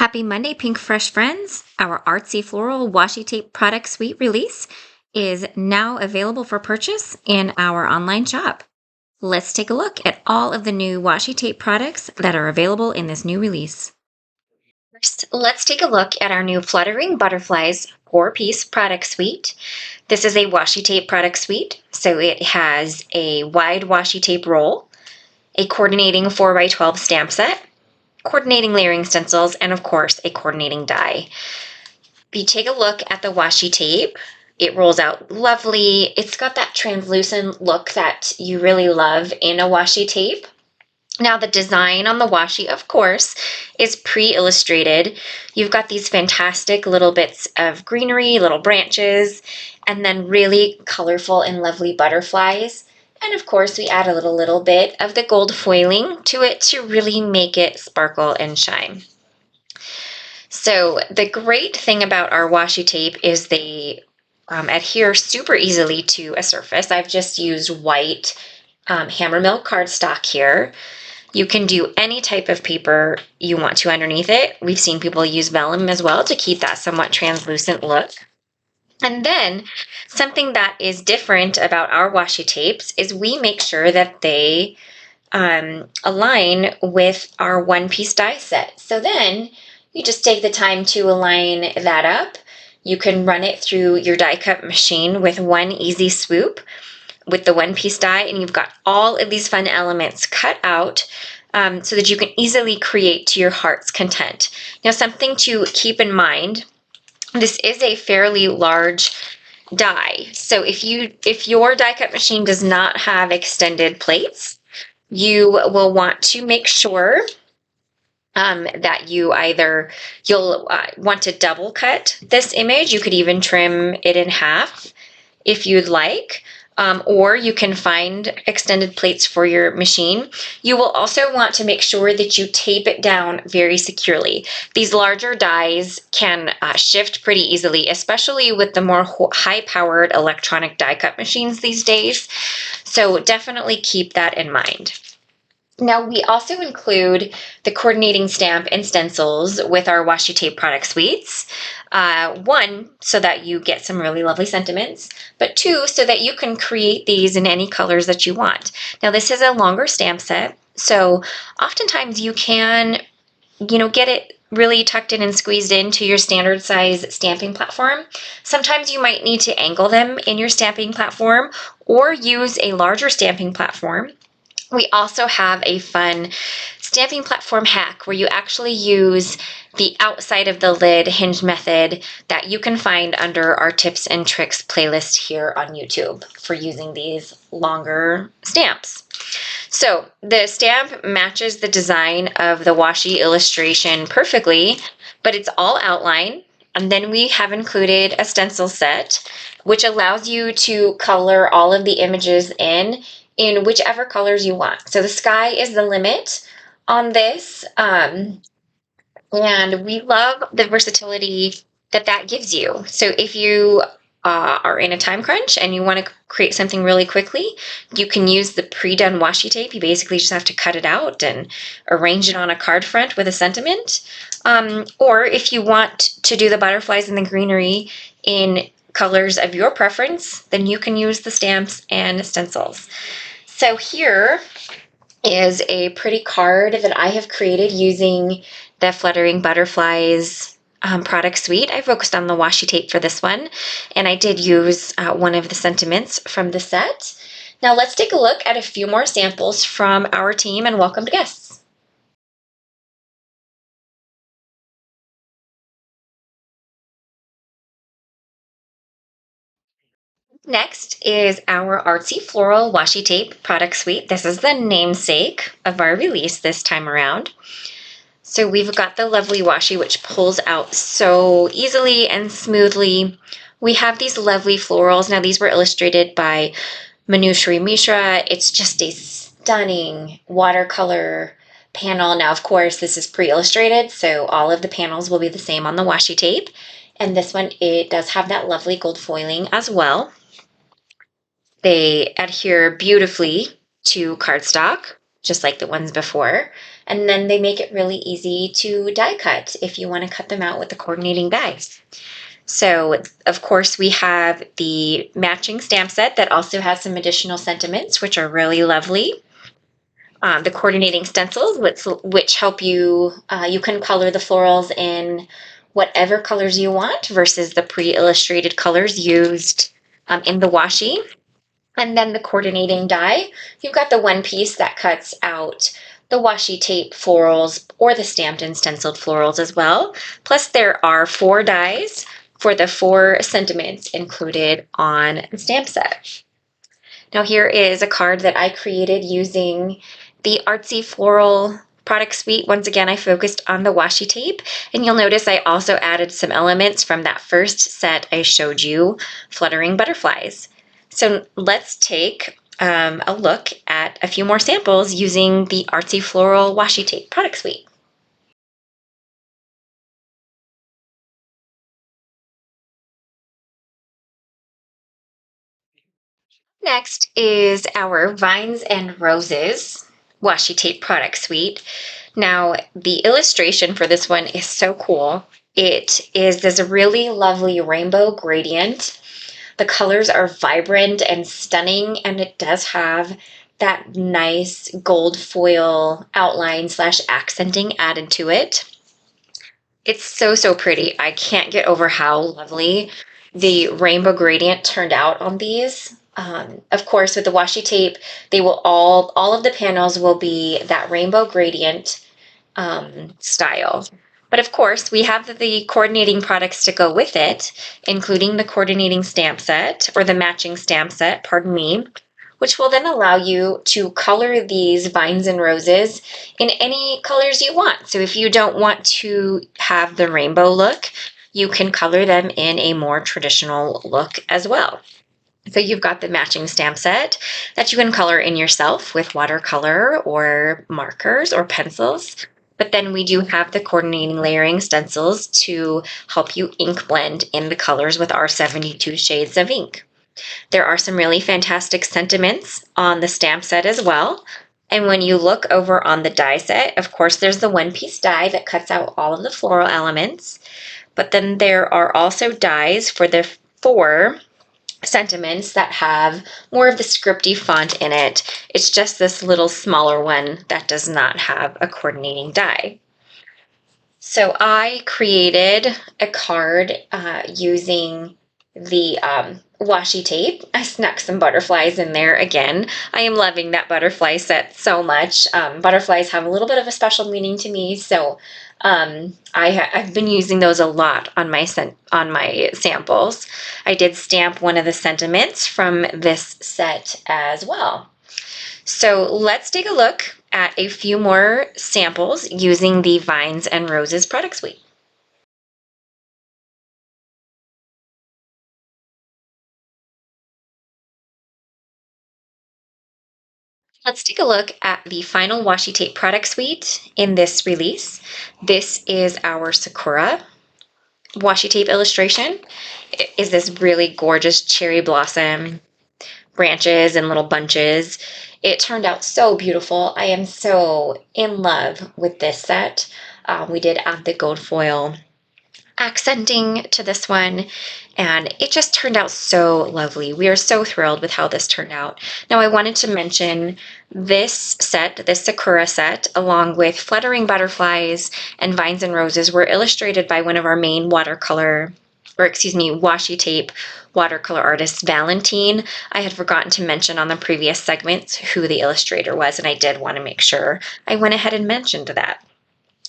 Happy Monday, Pink Fresh friends! Our Artsy Floral Washi Tape product suite release is now available for purchase in our online shop. Let's take a look at all of the new washi tape products that are available in this new release. First, let's take a look at our new Fluttering Butterflies 4-piece product suite. This is a washi tape product suite, so it has a wide washi tape roll, a coordinating 4x12 stamp set, coordinating layering stencils, and of course a coordinating die. If you take a look at the washi tape, it rolls out lovely. It's got that translucent look that you really love in a washi tape. Now the design on the washi, of course, is pre-illustrated. You've got these fantastic little bits of greenery, little branches, and then really colorful and lovely butterflies. And of course, we add a little bit of the gold foiling to it to really make it sparkle and shine. So the great thing about our washi tape is they adhere super easily to a surface. I've just used white hammermill cardstock here. You can do any type of paper you want to underneath it. We've seen people use vellum as well to keep that somewhat translucent look. And then something that is different about our washi tapes is we make sure that they align with our one-piece die set. So then you just take the time to align that up. You can run it through your die cut machine with one easy swoop with the one-piece die, and you've got all of these fun elements cut out so that you can easily create to your heart's content. Now, something to keep in mind, this is a fairly large die. So if your die cut machine does not have extended plates, you will want to make sure that you'll want to double cut this image. You could even trim it in half if you'd like. Or you can find extended plates for your machine. You will also want to make sure that you tape it down very securely. These larger dies can shift pretty easily, especially with the more high-powered electronic die cut machines these days. So definitely keep that in mind. Now, we also include the coordinating stamp and stencils with our washi tape product suites. One, so that you get some really lovely sentiments, but two, so that you can create these in any colors that you want. Now, this is a longer stamp set, so oftentimes you can, get it really tucked in and squeezed into your standard size stamping platform. Sometimes you might need to angle them in your stamping platform or use a larger stamping platform. We also have a fun stamping platform hack where you actually use the outside of the lid hinge method that you can find under our tips and tricks playlist here on YouTube for using these longer stamps. So the stamp matches the design of the washi illustration perfectly, but it's all outline. And then we have included a stencil set, which allows you to color all of the images in whichever colors you want. So the sky is the limit on this, and we love the versatility that gives you. So if you are in a time crunch and you want to create something really quickly, you can use the pre-done washi tape. You basically just have to cut it out and arrange it on a card front with a sentiment. Or if you want to do the butterflies and the greenery in colors of your preference, then you can use the stamps and stencils. So here is a pretty card that I have created using the Fluttering Butterflies product suite. I focused on the washi tape for this one, and I did use one of the sentiments from the set. Now let's take a look at a few more samples from our team and welcomed guests. Next is our Artsy Floral Washi Tape product suite. This is the namesake of our release this time around. So we've got the lovely washi, which pulls out so easily and smoothly. We have these lovely florals. Now these were illustrated by Manushree Mishra. It's just a stunning watercolor panel. Now, of course, this is pre-illustrated, so all of the panels will be the same on the washi tape. And this one, it does have that lovely gold foiling as well. They adhere beautifully to cardstock. just like the ones before. And then they make it really easy to die cut if you want to cut them out with the coordinating dies. So, of course, we have the matching stamp set that also has some additional sentiments, which are really lovely. The coordinating stencils, which help you, you can color the florals in whatever colors you want versus the pre-illustrated colors used in the washi. And then the coordinating die, you've got the one piece that cuts out the washi tape florals or the stamped and stenciled florals as well. Plus there are 4 dies for the 4 sentiments included on the stamp set. Now here is a card that I created using the Artsy Floral product suite. Once again, I focused on the washi tape, and you'll notice I also added some elements from that first set I showed you, Fluttering butterflies. So let's take a look at a few more samples using the Artsy Floral washi tape product suite. Next is our Vines and Roses washi tape product suite. Now, the illustration for this one is so cool. It is this really lovely rainbow gradient. The colors are vibrant and stunning, and it does have that nice gold foil outline / accenting added to it. It's so, so pretty. I can't get over how lovely the rainbow gradient turned out on these. Of course, with the washi tape, they will all of the panels will be that rainbow gradient style. But of course, we have the coordinating products to go with it, including the coordinating stamp set, or the matching stamp set, pardon me, which will then allow you to color these vines and roses in any colors you want. So if you don't want to have the rainbow look, you can color them in a more traditional look as well. So you've got the matching stamp set that you can color in yourself with watercolor or markers or pencils. But then we do have the coordinating layering stencils to help you ink blend in the colors with our 72 shades of ink. There are some really fantastic sentiments on the stamp set as well. And when you look over on the die set, of course, there's the one-piece die that cuts out all of the floral elements. But then there are also dies for the 4 sentiments that have more of the scripty font in it. It's just this little smaller one that does not have a coordinating die. So I created a card using the washi tape. I snuck some butterflies in there again. I am loving that butterfly set so much. Butterflies have a little bit of a special meaning to me, so I've been using those a lot on my samples. I did stamp one of the sentiments from this set as well. So let's take a look at a few more samples using the Vines and Roses product suite. Let's take a look at the final washi tape product suite in this release. This is our Sakura washi tape illustration. It is this really gorgeous cherry blossom branches and little bunches. It turned out so beautiful. I am so in love with this set. We did add the gold foil accenting to this one, and it just turned out so lovely. We are so thrilled with how this turned out. Now, I wanted to mention this set, this Sakura set, along with Fluttering Butterflies and Vines and Roses, were illustrated by one of our main washi tape watercolor artist, Valentine. I had forgotten to mention on the previous segments who the illustrator was, and I did want to make sure I went ahead and mentioned that.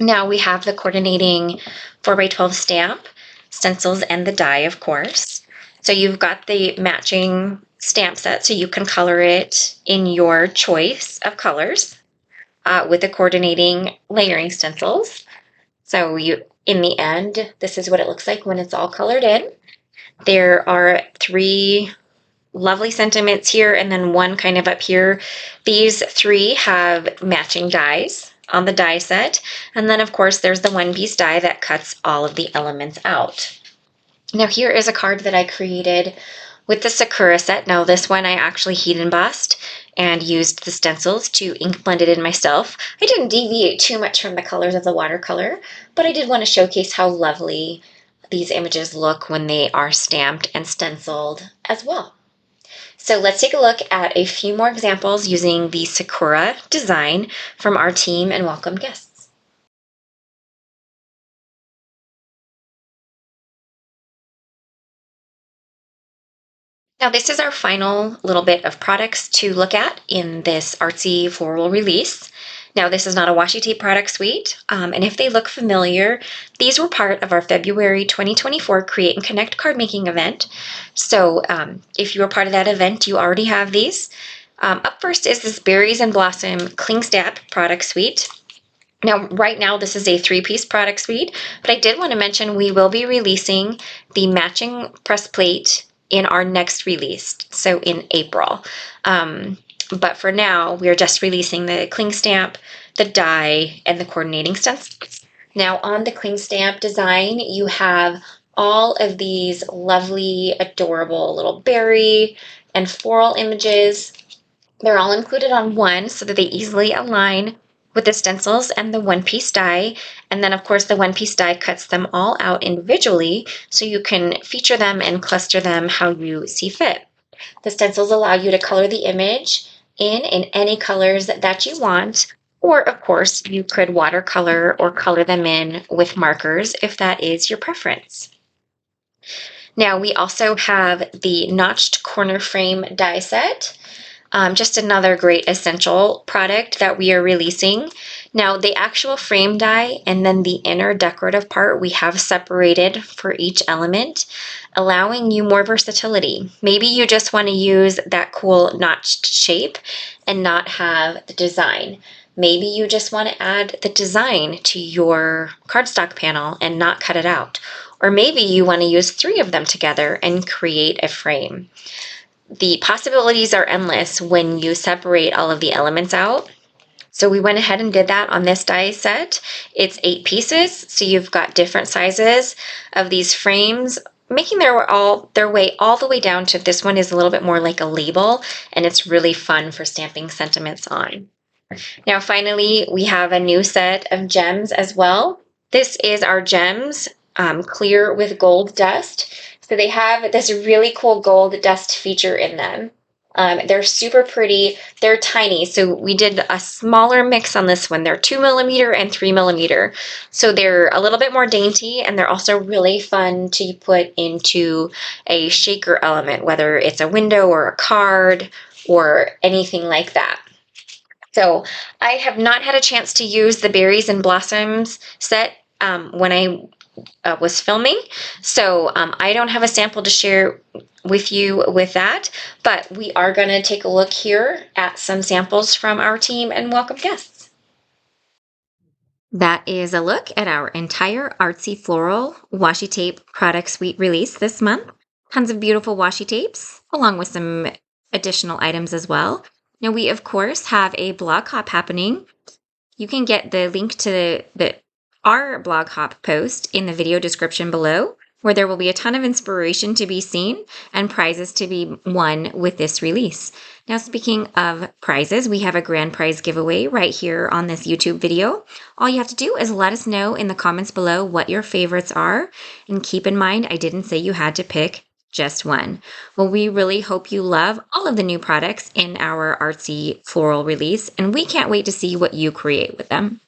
Now we have the coordinating 4x12 stamp, stencils, and the die, of course. So you've got the matching stamp set, so you can color it in your choice of colors with the coordinating layering stencils. So in the end, this is what it looks like when it's all colored in. There are 3 lovely sentiments here and then one kind of up here. These 3 have matching dies on the die set. And then of course there's the one-piece die that cuts all of the elements out. Now here is a card that I created with the Sakura set. Now this one I actually heat embossed, and used the stencils to ink blend it in myself. I didn't deviate too much from the colors of the watercolor, but I did want to showcase how lovely these images look when they are stamped and stenciled as well. So let's take a look at a few more examples using the Sakura design from our team and welcome guests. Now this is our final little bit of products to look at in this Artsy Floral release. Now this is not a washi tape product suite, and if they look familiar, these were part of our February 2024 Create and Connect card making event. So if you were part of that event, you already have these. Up first is this Berries and Blossom Cling Stamp product suite. Now, right now, this is a 3-piece product suite, but I did want to mention we will be releasing the matching press plate in our next release, so in April. But for now, we are just releasing the cling stamp, the die, and the coordinating stencils. Now, on the cling stamp design, you have all of these lovely, adorable little berry and floral images. They're all included on one so that they easily align with the stencils and the one-piece die. And then, of course, the one-piece die cuts them all out individually so you can feature them and cluster them how you see fit. The stencils allow you to color the image in any colors that you want, or of course, you could watercolor or color them in with markers if that is your preference. Now, we also have the notched corner frame die set. Just another great essential product that we are releasing. Now, the actual frame die and then the inner decorative part we have separated for each element, allowing you more versatility. Maybe you just want to use that cool notched shape and not have the design. Maybe you just want to add the design to your cardstock panel and not cut it out. Or maybe you want to use 3 of them together and create a frame. The possibilities are endless when you separate all of the elements out. So we went ahead and did that on this die set. It's 8 pieces, so you've got different sizes of these frames, making their way all the way down to this one is a little bit more like a label, and it's really fun for stamping sentiments on. Now finally, we have a new set of gems as well. This is our gems, clear with gold dust. So they have this really cool gold dust feature in them. They're super pretty. They're tiny. So we did a smaller mix on this one. They're 2mm and 3mm. So they're a little bit more dainty, and they're also really fun to put into a shaker element, whether it's a window or a card or anything like that. So I have not had a chance to use the Berries and Blossoms set when I was filming. So I don't have a sample to share with you with that, but we are going to take a look here at some samples from our team and welcome guests. That is a look at our entire Artsy Floral washi tape product suite release this month. Tons of beautiful washi tapes, along with some additional items as well. Now we, of course, have a blog hop happening. You can get the link to our blog hop post in the video description below, where there will be a ton of inspiration to be seen and prizes to be won with this release. Now, speaking of prizes, we have a grand prize giveaway right here on this YouTube video. All you have to do is let us know in the comments below what your favorites are. And keep in mind, I didn't say you had to pick just one. Well, we really hope you love all of the new products in our Artsy Floral release, and we can't wait to see what you create with them.